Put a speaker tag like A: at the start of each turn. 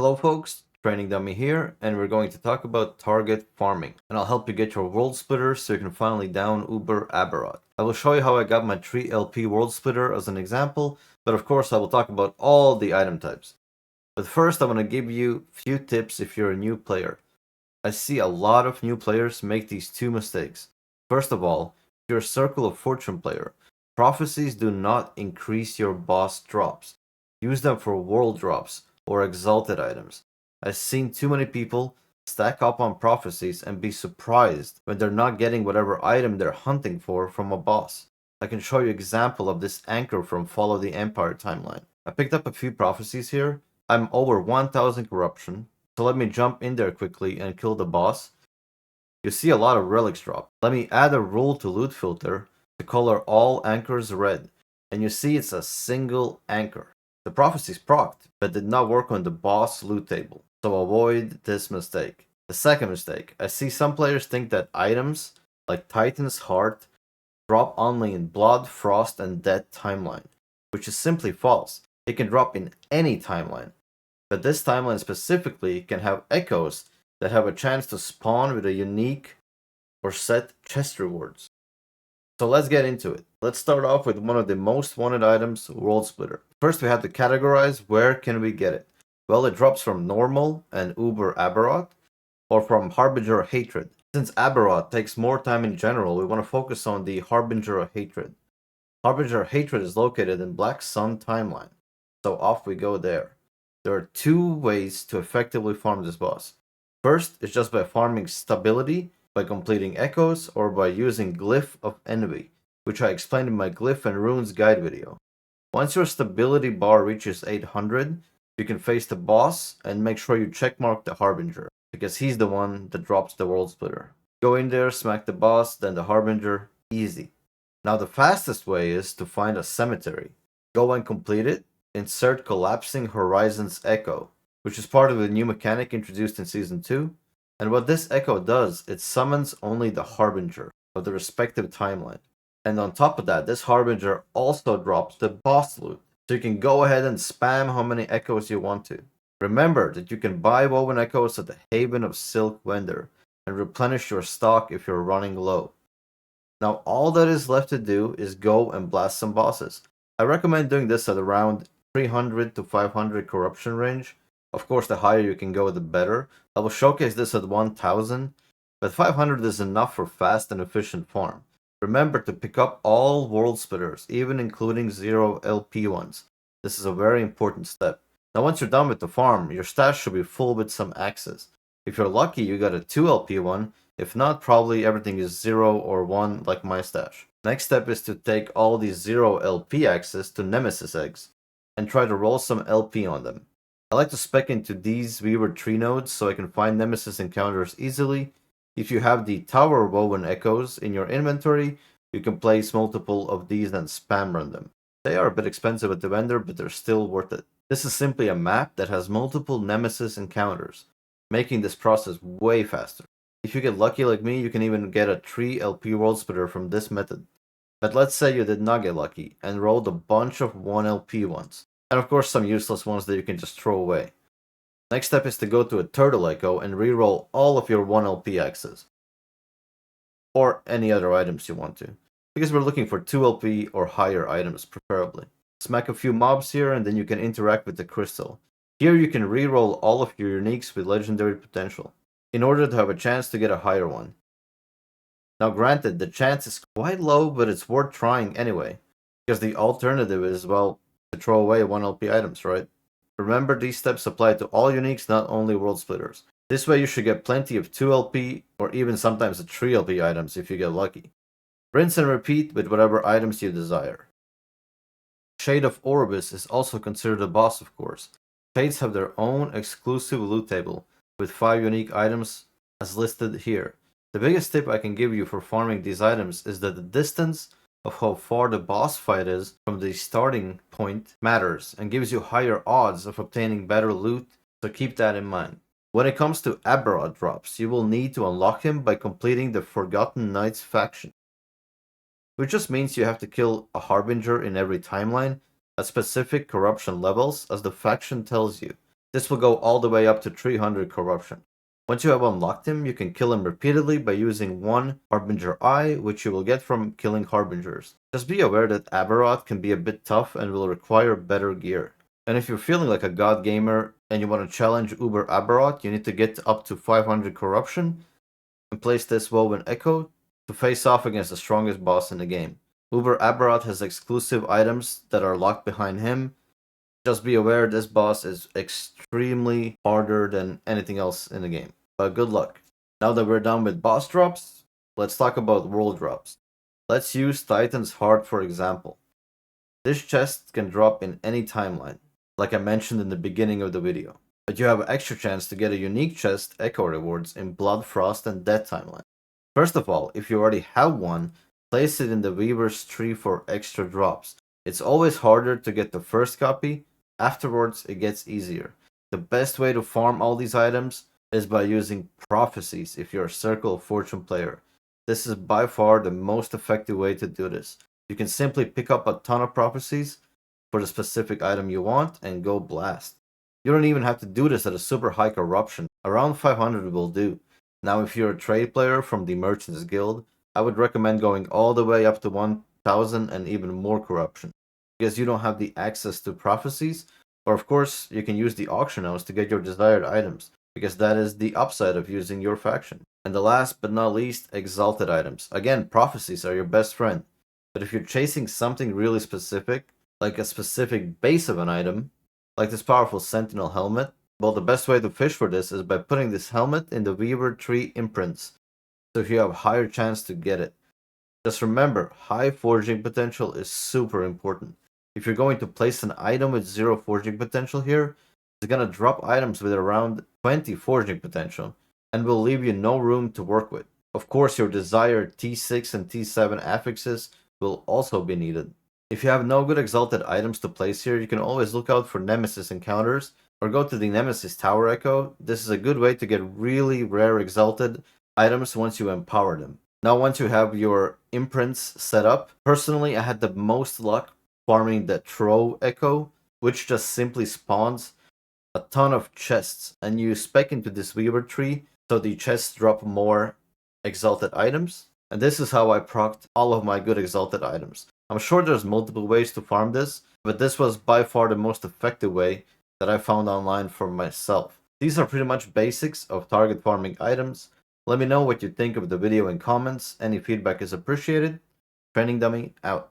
A: Hello folks, Training Dummy here, and we're going to talk about target farming. And I'll help you get your world splitter so you can finally down Uber Aberroth. I will show you how I got my 3 LP world splitter as an example, but of course I will talk about all the item types. But first I want to give you a few tips if you're a new player. I see a lot of new players make these two mistakes. First of all, if you're a Circle of Fortune player, prophecies do not increase your boss drops. Use them for world drops or exalted items. I've seen too many people stack up on prophecies and be surprised when they're not getting whatever item they're hunting for from a boss. I can show you an example of this anchor from Follow the Empire timeline. I picked up a few prophecies here. I'm over 1000 corruption, so let me jump in there quickly and kill the boss. You see a lot of relics drop. Let me add a rule to loot filter to color all anchors red, and you see it's a single anchor. The prophecies procced, but did not work on the boss loot table, so avoid this mistake. The second mistake, I see some players think that items like Titan's Heart drop only in Blood, Frost, and Death timeline, which is simply false. It can drop in any timeline, but this timeline specifically can have echoes that have a chance to spawn with a unique or set chest rewards. So let's get into it. Let's start off with one of the most wanted items, World Splitter. First we have to categorize where can we get it. Well, it drops from Normal and Uber Aberroth, or from Harbinger of Hatred. Since Aberroth takes more time in general, we want to focus on the Harbinger of Hatred. Harbinger of Hatred is located in Black Sun timeline, so off we go there. There are two ways to effectively farm this boss. First is just by farming stability, by completing echoes, or by using Glyph of Envy, which I explained in my Glyph and Runes guide video. Once your stability bar reaches 800, you can face the boss and make sure you checkmark the Harbinger, because he's the one that drops the World Splitter. Go in there, smack the boss, then the Harbinger, easy. Now the fastest way is to find a cemetery. Go and complete it, insert Collapsing Horizons Echo, which is part of the new mechanic introduced in Season 2, and what this echo does, it summons only the Harbinger of the respective timeline. And on top of that, this Harbinger also drops the boss loot, so you can go ahead and spam how many echoes you want to. Remember that you can buy woven echoes at the Haven of Silk vendor, and replenish your stock if you're running low. Now all that is left to do is go and blast some bosses. I recommend doing this at around 300 to 500 corruption range. Of course, the higher you can go, the better. I will showcase this at 1000, but 500 is enough for fast and efficient farm. Remember to pick up all world splitters, even including 0 LP ones. This is a very important step. Now once you're done with the farm, your stash should be full with some axes. If you're lucky, you got a 2 LP one. If not, probably everything is 0 or 1 like my stash. Next step is to take all these 0 LP axes to Nemesis eggs and try to roll some LP on them. I like to spec into these Weaver tree nodes so I can find Nemesis encounters easily. If you have the Tower Woven Echoes in your inventory, you can place multiple of these and spam run them. They are a bit expensive at the vendor, but they're still worth it. This is simply a map that has multiple Nemesis encounters, making this process way faster. If you get lucky like me, you can even get a 3 LP world splitter from this method. But let's say you did not get lucky and rolled a bunch of 1 LP ones. And of course some useless ones that you can just throw away. Next step is to go to a Turtle Echo and reroll all of your 1 LP axes. Or any other items you want to. Because we're looking for 2 LP or higher items preferably. Smack a few mobs here and then you can interact with the crystal. Here you can reroll all of your uniques with legendary potential, in order to have a chance to get a higher one. Now granted, the chance is quite low, but it's worth trying anyway, because the alternative is, well, to throw away 1 LP items, right? Remember, these steps apply to all uniques, not only world splitters. This way you should get plenty of 2 LP or even sometimes 3 LP items if you get lucky. Rinse and repeat with whatever items you desire. Shade of Orbis is also considered a boss, of course. Shades have their own exclusive loot table, with 5 unique items as listed here. The biggest tip I can give you for farming these items is that the distance of how far the boss fight is from the starting point matters and gives you higher odds of obtaining better loot, so keep that in mind. When it comes to Aberroth drops, you will need to unlock him by completing the Forgotten Knights faction, which just means you have to kill a Harbinger in every timeline at specific corruption levels as the faction tells you. This will go all the way up to 300 corruption. Once you have unlocked him, you can kill him repeatedly by using one Harbinger Eye, which you will get from killing Harbingers. Just be aware that Aberroth can be a bit tough and will require better gear. And if you're feeling like a god gamer and you want to challenge Uber Aberroth, you need to get up to 500 corruption and place this Woven Echo to face off against the strongest boss in the game. Uber Aberroth has exclusive items that are locked behind him. Just be aware this boss is extremely harder than anything else in the game. But good luck. Now that we're done with boss drops, let's talk about world drops. Let's use Titan's Heart for example. This chest can drop in any timeline, like I mentioned in the beginning of the video. But you have an extra chance to get a unique chest Echo rewards in Blood, Frost, and Death timeline. First of all, if you already have one, place it in the Weaver's tree for extra drops. It's always harder to get the first copy, afterwards it gets easier. The best way to farm all these items is by using prophecies if you're a Circle of Fortune player. This is by far the most effective way to do this. You can simply pick up a ton of prophecies for the specific item you want and go blast. You don't even have to do this at a super high corruption. Around 500 will do. Now if you're a trade player from the Merchants Guild, I would recommend going all the way up to 1000 and even more corruption, because you don't have the access to prophecies, or of course you can use the auction house to get your desired items, because that is the upside of using your faction. And the last but not least, exalted items. Again, prophecies are your best friend, but if you're chasing something really specific, like a specific base of an item, like this powerful Sentinel helmet, well, the best way to fish for this is by putting this helmet in the Weaver tree imprints, so you have a higher chance to get it. Just remember, high forging potential is super important. If you're going to place an item with 0 forging potential here, it's going to drop items with around 20 forging potential, and will leave you no room to work with. Of course, your desired T6 and T7 affixes will also be needed. If you have no good exalted items to place here, you can always look out for Nemesis encounters, or go to the Nemesis Tower Echo. This is a good way to get really rare exalted items once you empower them. Now once you have your imprints set up, personally I had the most luck farming the Throw Echo, which just simply spawns a ton of chests, and you spec into this Weaver tree so the chests drop more exalted items. And this is how I procced all of my good exalted items. I'm sure there's multiple ways to farm this, but this was by far the most effective way that I found online for myself. These are pretty much basics of target farming items. Let me know what you think of the video in comments. Any feedback is appreciated. Training Dummy out.